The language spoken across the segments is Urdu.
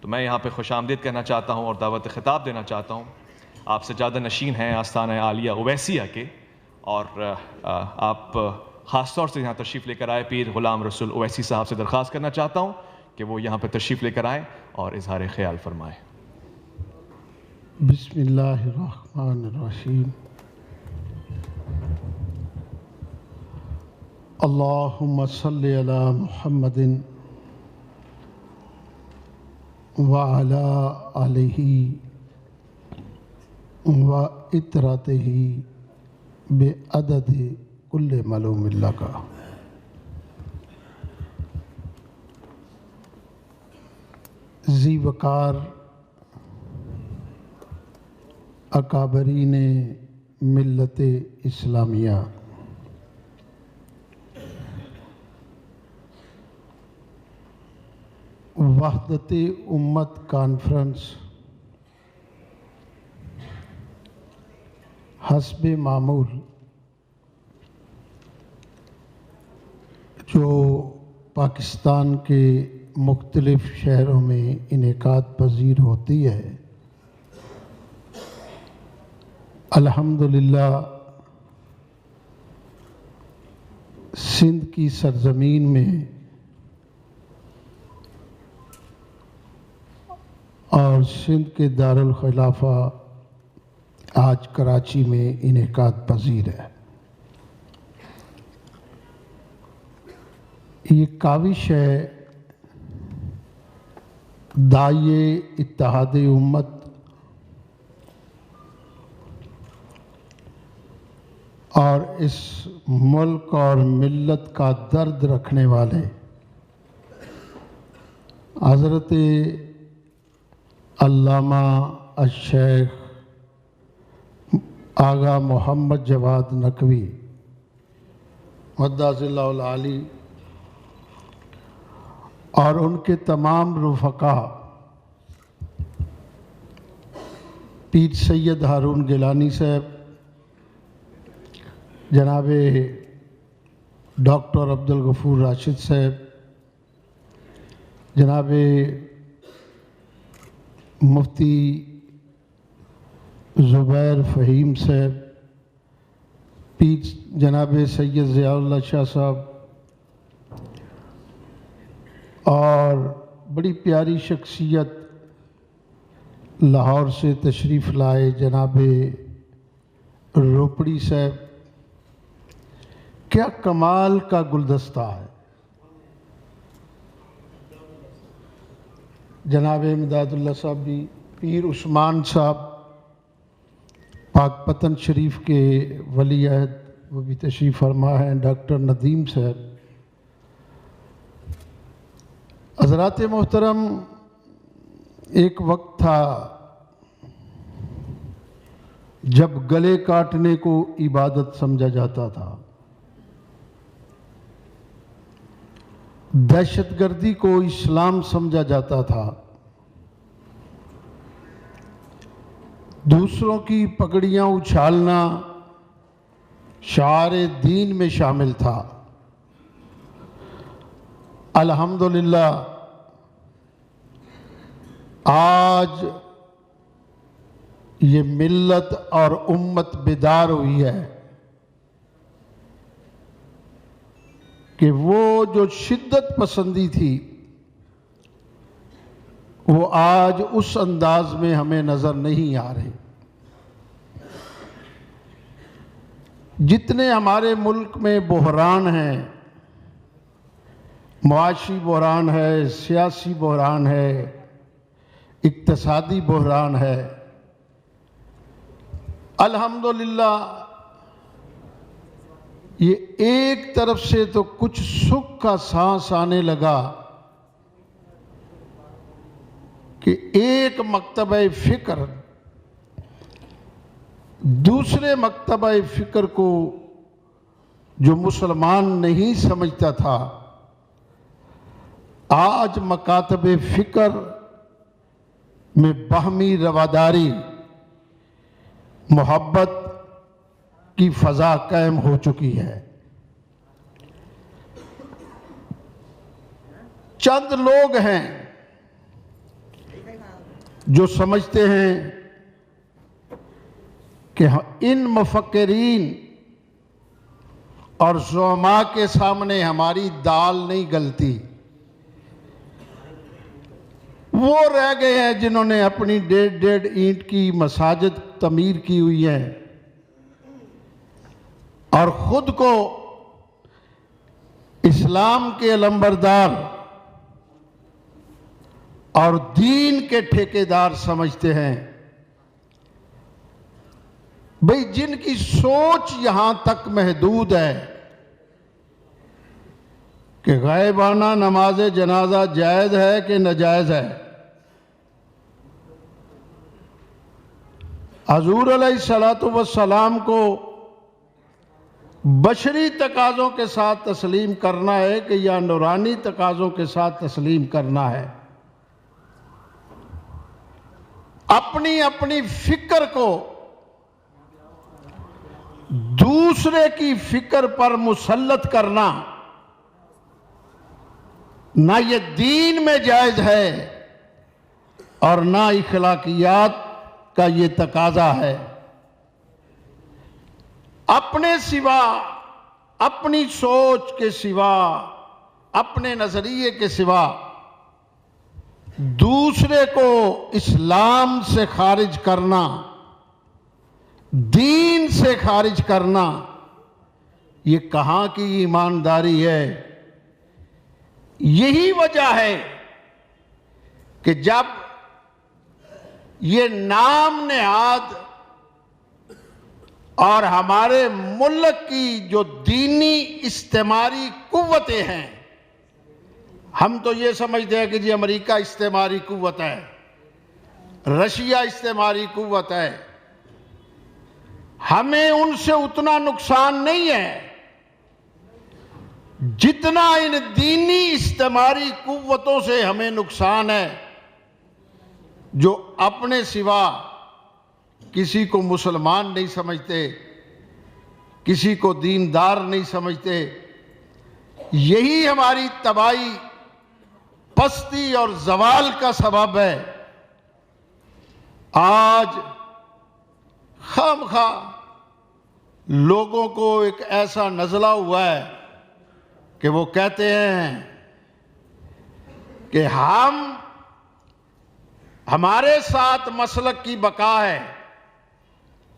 میں یہاں پہ خوش آمدید کہنا چاہتا ہوں اور دعوت خطاب دینا چاہتا ہوں. آپ سجادہ نشین ہیں آستانہ عالیہ اویسیہ کے، اور آپ خاص طور سے یہاں تشریف لے کر آئے. پیر غلام رسول اویسی صاحب سے درخواست کرنا چاہتا ہوں کہ وہ یہاں پہ تشریف لے کر آئیں اور اظہار خیال فرمائیں. بسم اللہ الرحمن الرحیم. اللہم صلی علی محمد وعلی آلہ وعطرتہ بعدد کل معلوم لک. ذی وقار اکابرین ملت اسلامیہ، وحدت امت کانفرنس حسب معمول جو پاکستان کے مختلف شہروں میں انعقاد پذیر ہوتی ہے، الحمدللہ سندھ کی سرزمین میں اور سندھ کے دارالخلافہ آج کراچی میں انعقاد پذیر ہے. یہ کاوش ہے داعیے اتحاد امت اور اس ملک اور ملت کا درد رکھنے والے حضرت علامہ الشیخ آغا محمد جواد نقوی مدعز اللہ العالی اور ان کے تمام رفقاء پیر سید ہارون گیلانی صاحب، جناب ڈاکٹر عبدالغفور راشد صاحب، جناب مفتی زبیر فہیم صاحب، پیر جناب سید ضیاء اللہ شاہ صاحب، اور بڑی پیاری شخصیت لاہور سے تشریف لائے جناب روپڑی صاحب. کیا کمال کا گلدستہ ہے. جناب امداد اللہ صاحب بھی، پیر عثمان صاحب پاک پتن شریف کے ولی عہد وہ بھی تشریف فرما ہیں، ڈاکٹر ندیم صاحب. حضرات محترم، ایک وقت تھا جب گلے کاٹنے کو عبادت سمجھا جاتا تھا، دہشت گردی کو اسلام سمجھا جاتا تھا، دوسروں کی پگڑیاں اچھالنا شعار دین میں شامل تھا. الحمدللہ آج یہ ملت اور امت بیدار ہوئی ہے کہ وہ جو شدت پسندی تھی وہ آج اس انداز میں ہمیں نظر نہیں آ رہے. جتنے ہمارے ملک میں بحران ہیں، معاشی بحران ہے، سیاسی بحران ہے، اقتصادی بحران ہے، الحمدللہ یہ ایک طرف سے تو کچھ سکھ کا سانس آنے لگا کہ ایک مکتبہ فکر دوسرے مکتبہ فکر کو جو مسلمان نہیں سمجھتا تھا، آج مکاتب فکر میں باہمی رواداری، محبت کی فضا قائم ہو چکی ہے. چند لوگ ہیں جو سمجھتے ہیں کہ ان مفکرین اور زعماء کے سامنے ہماری دال نہیں گلتی، وہ رہ گئے ہیں جنہوں نے اپنی 1.5 اینٹ کی مساجد تعمیر کی ہوئی ہیں اور خود کو اسلام کے علمبردار اور دین کے ٹھیکیدار سمجھتے ہیں۔ بھئی جن کی سوچ یہاں تک محدود ہے کہ غائبانہ نماز جنازہ جائز ہے کہ ناجائز ہے، حضور علیہ السلام کو بشری تقاضوں کے ساتھ تسلیم کرنا ہے کہ یا نورانی تقاضوں کے ساتھ تسلیم کرنا ہے، اپنی اپنی فکر کو دوسرے کی فکر پر مسلط کرنا نہ یہ دین میں جائز ہے اور نہ اخلاقیات کا یہ تقاضا ہے۔ اپنے سوا، اپنی سوچ کے سوا، اپنے نظریے کے سوا دوسرے کو اسلام سے خارج کرنا، دین سے خارج کرنا، یہ کہاں کی ایمانداری ہے؟ یہی وجہ ہے کہ جب یہ نام نہاد اور ہمارے ملک کی جو دینی استعماری قوتیں ہیں، ہم تو یہ سمجھتے ہیں کہ جی امریکہ استعماری قوت ہے، رشیا استعماری قوت ہے، ہمیں ان سے اتنا نقصان نہیں ہے جتنا ان دینی استعماری قوتوں سے ہمیں نقصان ہے، جو اپنے سوا کسی کو مسلمان نہیں سمجھتے، کسی کو دیندار نہیں سمجھتے۔ یہی ہماری تباہی، پستی اور زوال کا سبب ہے۔ آج خامخواہ لوگوں کو ایک ایسا نزلہ ہوا ہے کہ وہ کہتے ہیں کہ ہمارے ساتھ مسلک کی بقا ہے،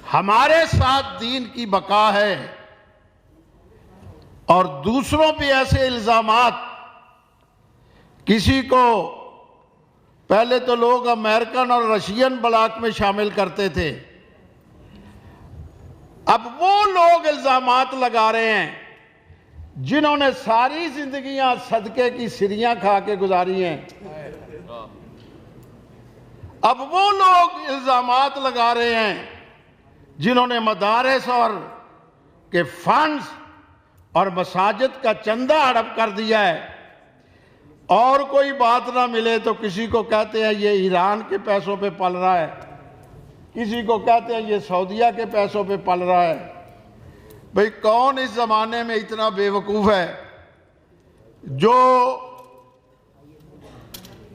ہمارے ساتھ دین کی بقا ہے، اور دوسروں پہ ایسے الزامات، کسی کو پہلے تو لوگ امریکن اور رشین بلاک میں شامل کرتے تھے، اب وہ لوگ الزامات لگا رہے ہیں جنہوں نے ساری زندگیاں صدقے کی سریاں کھا کے گزاری ہیں، اب وہ لوگ الزامات لگا رہے ہیں جنہوں نے مدارس اور کے فنڈز اور مساجد کا چندہ ہڑپ کر دیا ہے، اور کوئی بات نہ ملے تو کسی کو کہتے ہیں یہ ایران کے پیسوں پہ پل رہا ہے، کسی کو کہتے ہیں یہ سعودیہ کے پیسوں پہ پل رہا ہے۔ بھئی کون اس زمانے میں اتنا بے وقوف ہے جو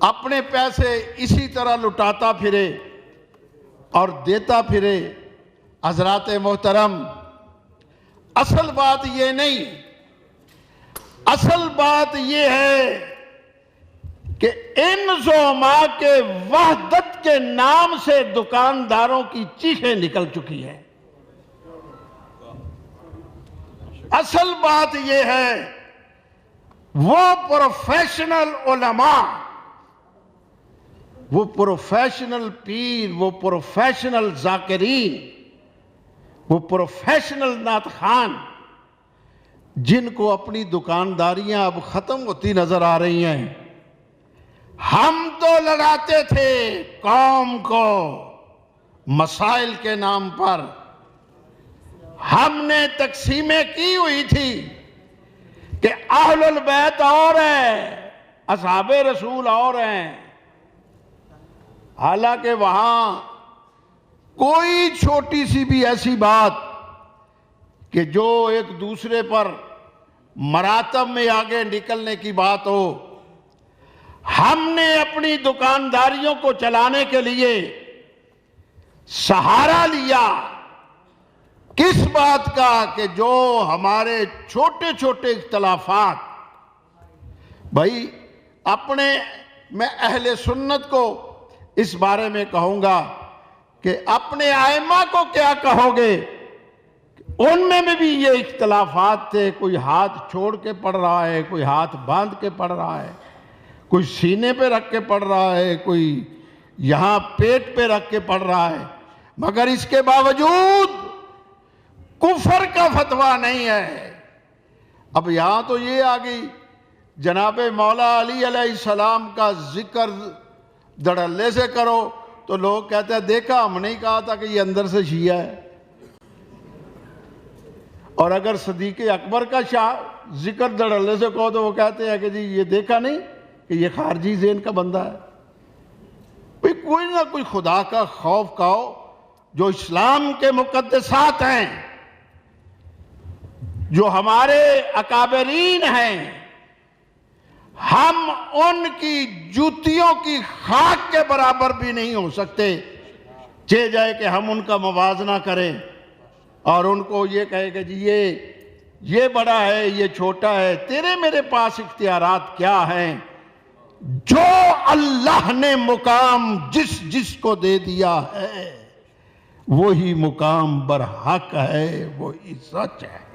اپنے پیسے اسی طرح لٹاتا پھرے اور دیتا پھرے؟ حضرات محترم، اصل بات یہ نہیں، اصل بات یہ ہے کہ ان زعماء کے وحدت کے نام سے دکانداروں کی چیخیں نکل چکی ہیں۔ اصل بات یہ ہے وہ پروفیشنل علماء، وہ پروفیشنل پیر، وہ پروفیشنل ذاکرین، وہ پروفیشنل نعت خوان، جن کو اپنی دکانداریاں اب ختم ہوتی نظر آ رہی ہیں۔ ہم تو لڑاتے تھے قوم کو مسائل کے نام پر، ہم نے تقسیمیں کی ہوئی تھی کہ اہل البیت اور ہیں، اصحاب رسول اور ہیں، حالانکہ وہاں کوئی چھوٹی سی بھی ایسی بات کہ جو ایک دوسرے پر مراتب میں آگے نکلنے کی بات ہو، ہم نے اپنی دکانداریوں کو چلانے کے لیے سہارا لیا کس بات کا کہ جو ہمارے چھوٹے چھوٹے اختلافات، بھائی میں اہل سنت کو اس بارے میں کہوں گا کہ اپنے ائمہ کو کیا کہو گے، ان میں بھی یہ اختلافات تھے، کوئی ہاتھ چھوڑ کے پڑھ رہا ہے، کوئی ہاتھ باندھ کے پڑھ رہا ہے، کوئی سینے پہ رکھ کے پڑھ رہا ہے، کوئی یہاں پیٹ پہ رکھ کے پڑھ رہا ہے، مگر اس کے باوجود کفر کا فتویٰ نہیں ہے۔ اب یہاں تو یہ آ گئی جناب مولا علی علیہ السلام کا ذکر دھڑلے سے کرو تو لوگ کہتے ہیں دیکھا ہم نے کہا تھا کہ یہ اندر سے شیعہ ہے، اور اگر صدیق اکبر کا ذکر دھڑلے سے کہو تو وہ کہتے ہیں کہ جی یہ دیکھا نہیں کہ یہ خارجی ذہن کا بندہ ہے۔ کوئی نہ کوئی خدا کا خوف کہو، جو اسلام کے مقدسات ہیں، جو ہمارے اکابرین ہیں، ہم ان کی جوتیوں کی خاک کے برابر بھی نہیں ہو سکتے، چاہے جائے کہ ہم ان کا موازنہ کریں اور ان کو یہ کہے کہ جی یہ بڑا ہے یہ چھوٹا ہے۔ تیرے میرے پاس اختیارات کیا ہیں؟ جو اللہ نے مقام جس کو دے دیا ہے وہی مقام برحق ہے، وہی سچ ہے۔